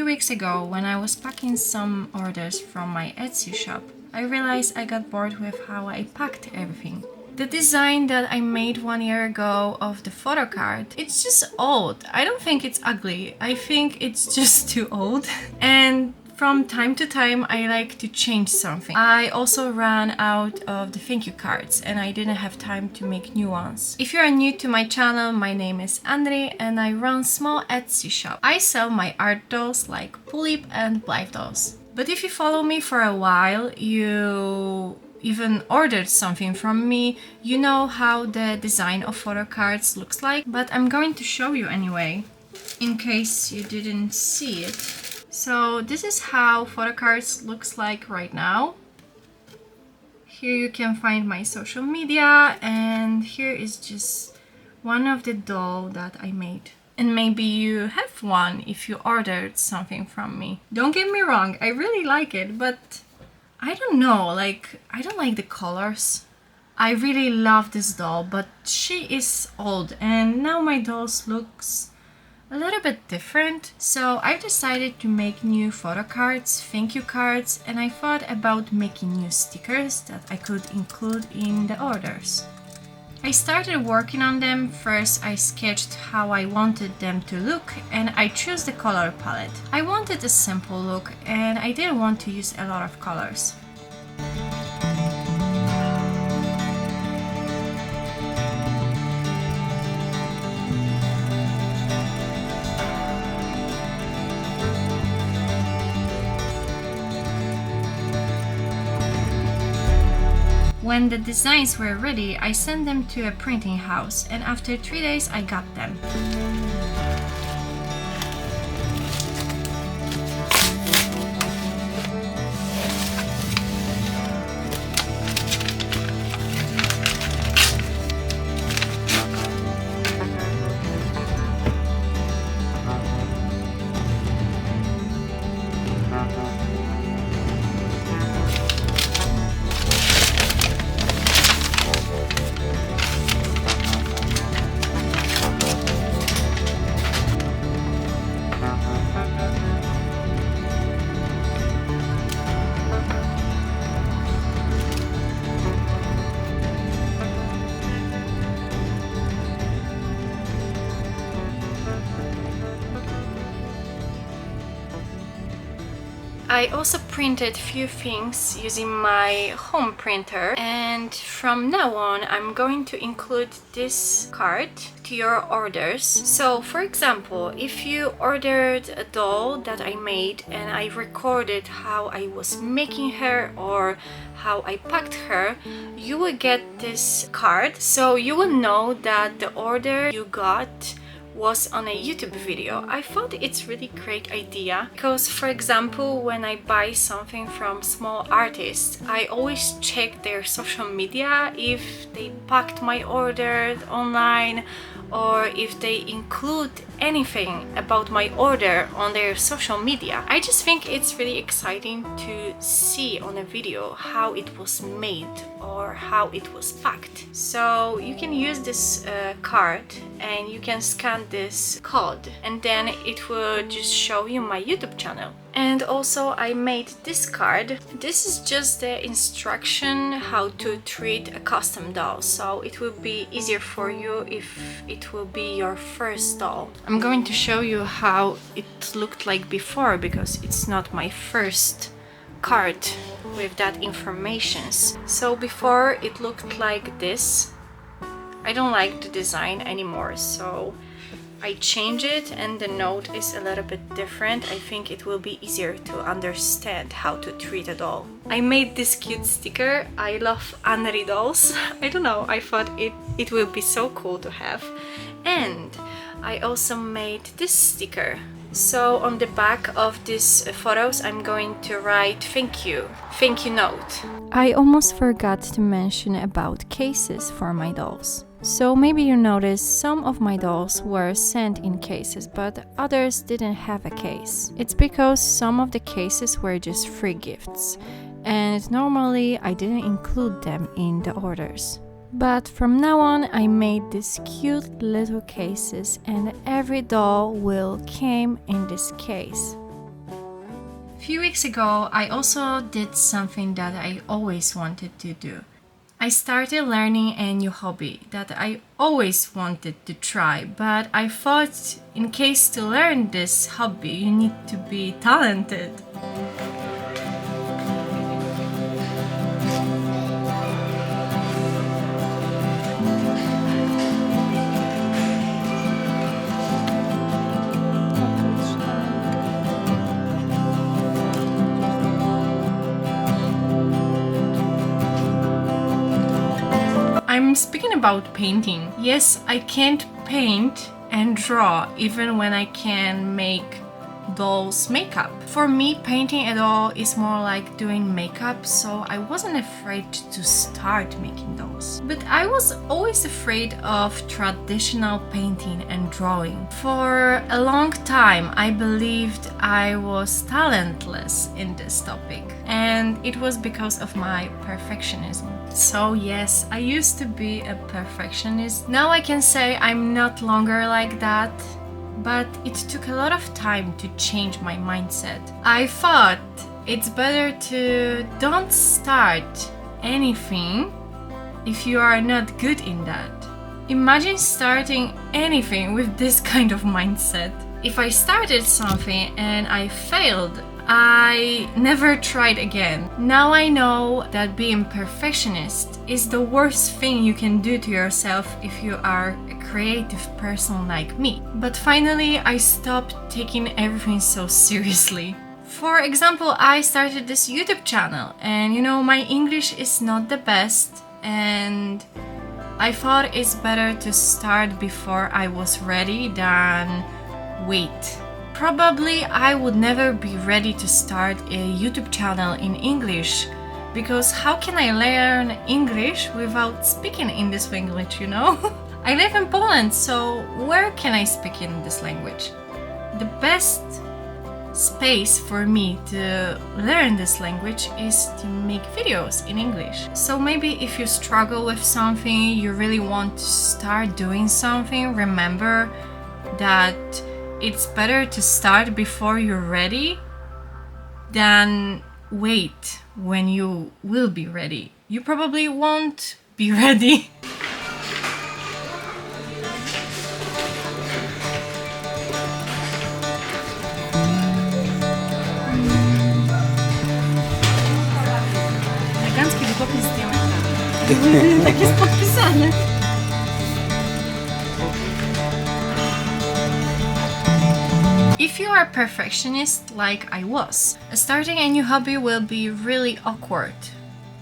Weeks ago, when I was packing some orders from my Etsy shop, I realized I got bored with how I packed everything. The design that I made 1 year ago of the photo card, it's just old. I don't think it's ugly. I think it's just too old. And from time to time, I like to change something. I also ran out of the thank you cards and I didn't have time to make new ones. If you are new to my channel, my name is Andre and I run small Etsy shop. I sell my art dolls like Tulip and Blythe dolls. But if you follow me for a while, you even ordered something from me, you know how the design of photo cards looks like. But I'm going to show you anyway, in case you didn't see it. So this is how photo cards looks like right now. Here you can find my social media, and here is just one of the doll that I made. And maybe you have one if you ordered something from me. Don't get me wrong, I really like it, but I don't know, like, I don't like the colors. I really love this doll, but she is old and now my dolls looks a little bit different. So I decided to make new photo cards, thank you cards, and I thought about making new stickers that I could include in the orders. I started working on them. First I sketched how I wanted them to look and I chose the color palette. I wanted a simple look and I didn't want to use a lot of colors. When the designs were ready, I sent them to a printing house and after 3 days I got them. I also printed few things using my home printer, and from now on I'm going to include this card to your orders. So for example, if you ordered a doll that I made and I recorded how I was making her or how I packed her, you will get this card, so you will know that the order you got was on a YouTube video. I thought it's really great idea because, for example, when I buy something from small artists, I always check their social media if they packed my order online or if they include anything about my order on their social media. I just think it's really exciting to see on a video how it was made or how it was packed. So you can use this card and you can scan this code and then it will just show you my YouTube channel. And also I made this card. This is just the instruction how to treat a custom doll, so it will be easier for you if it will be your first doll. I'm going to show you how it looked like before because it's not my first card with that information. So before it looked like this. I don't like the design anymore, so I change it and the note is a little bit different. I think it will be easier to understand how to treat a doll. I made this cute sticker. I love Anri dolls. I don't know, I thought it will be so cool to have. And I also made this sticker. So on the back of these photos I'm going to write thank you note. I almost forgot to mention about cases for my dolls. So maybe you noticed some of my dolls were sent in cases, but others didn't have a case. It's because some of the cases were just free gifts, and normally I didn't include them in the orders. But from now on I made these cute little cases and every doll will came in this case. A few weeks ago I also did something that I always wanted to do. I started learning a new hobby that I always wanted to try, but I thought in case to learn this hobby you need to be talented. I'm speaking about painting. Yes, I can't paint and draw even when I can make dolls makeup. For me, painting a doll is more like doing makeup, so I wasn't afraid to start making dolls. But I was always afraid of traditional painting and drawing. For a long time, I believed I was talentless in this topic, and it was because of my perfectionism. So yes, I used to be a perfectionist. Now I can say I'm not longer like that. But it took a lot of time to change my mindset. I thought it's better to don't start anything if you are not good in that. Imagine starting anything with this kind of mindset. If I started something and I failed, I never tried again. Now I know that being perfectionist is the worst thing you can do to yourself if you are a creative person like me. But finally I stopped taking everything so seriously. For example, I started this YouTube channel and my English is not the best and I thought it's better to start before I was ready than wait. Probably I would never be ready to start a YouTube channel in English because how can I learn English without speaking in this language, I live in Poland, so where can I speak in this language? The best space for me to learn this language is to make videos in English. So maybe if you struggle with something, you really want to start doing something, remember that it's better to start before you're ready than wait when you will be ready. You probably won't be ready. Elegancki długopis z diamentami. Tak jest podpisane. If you are a perfectionist like I was, starting a new hobby will be really awkward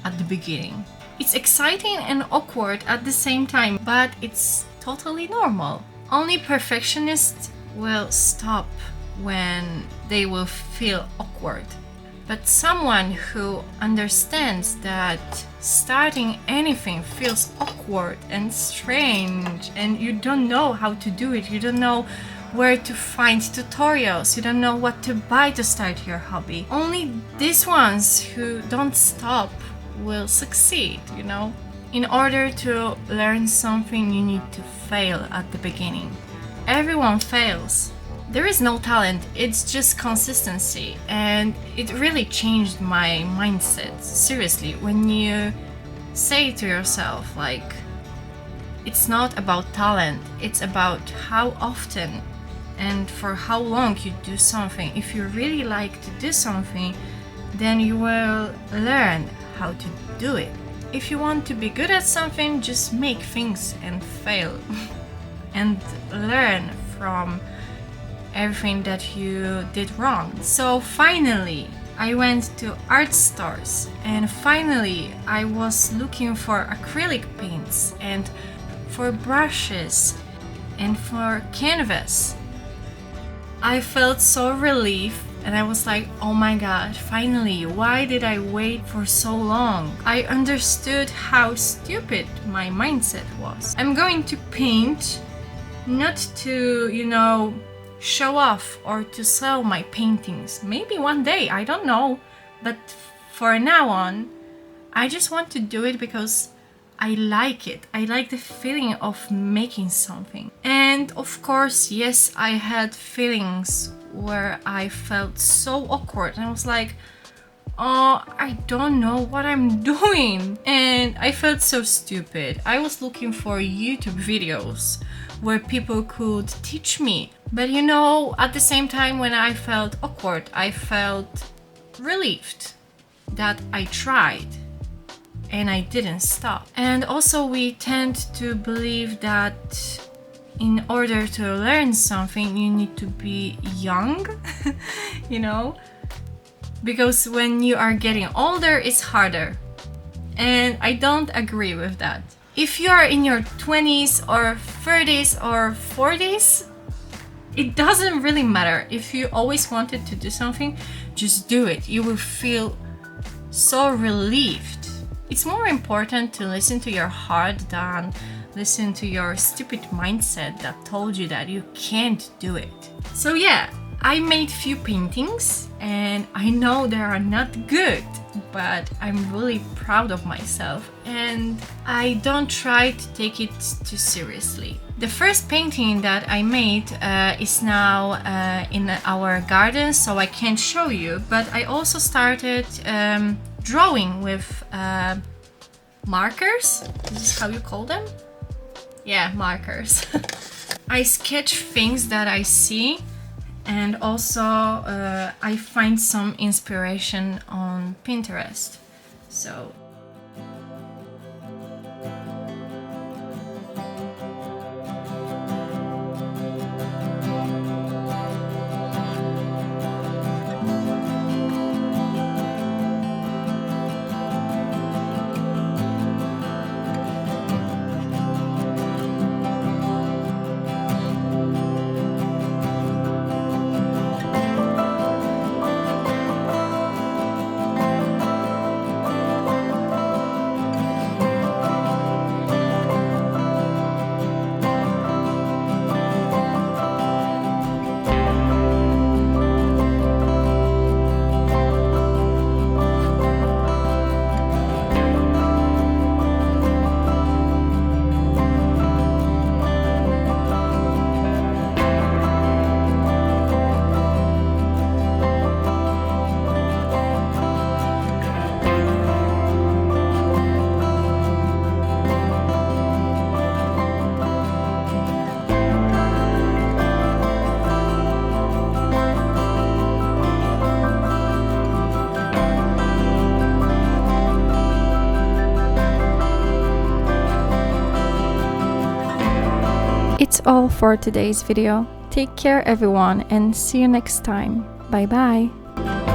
at the beginning. It's exciting and awkward at the same time, but it's totally normal. Only perfectionists will stop when they will feel awkward. But someone who understands that starting anything feels awkward and strange and you don't know how to do it, you don't know where to find tutorials, you don't know what to buy to start your hobby. Only these ones who don't stop will succeed, In order to learn something, you need to fail at the beginning. Everyone fails. There is no talent, it's just consistency, and it really changed my mindset. Seriously, when you say to yourself, it's not about talent, it's about how often and for how long you do something. If you really like to do something, then you will learn how to do it. If you want to be good at something, just make things and fail and learn from everything that you did wrong. So finally, I went to art stores, and finally I was looking for acrylic paints and for brushes and for canvas. I felt so relieved, and I was like, oh my god, finally, why did I wait for so long? I understood how stupid my mindset was. I'm going to paint not to, show off or to sell my paintings. Maybe one day, I don't know. But for now on, I just want to do it because I like it. I like the feeling of making something. And of course, yes, I had feelings where I felt so awkward. And I was like, oh, I don't know what I'm doing. And I felt so stupid. I was looking for YouTube videos where people could teach me. But at the same time, when I felt awkward, I felt relieved that I tried and I didn't stop. And also we tend to believe that in order to learn something, you need to be young, because when you are getting older, it's harder. And I don't agree with that. If you are in your 20s or 30s or 40s, it doesn't really matter. If you always wanted to do something, just do it. You will feel so relieved. It's more important to listen to your heart than listen to your stupid mindset that told you that you can't do it. So yeah, I made few paintings and I know they are not good, but I'm really proud of myself and I don't try to take it too seriously. The first painting that I made is now in our garden, so I can't show you, but I also started drawing with markers. This is how you call them? Yeah, markers. I sketch things that I see, and also I find some inspiration on Pinterest. So it's all for today's video. Take care everyone and see you next time. Bye bye.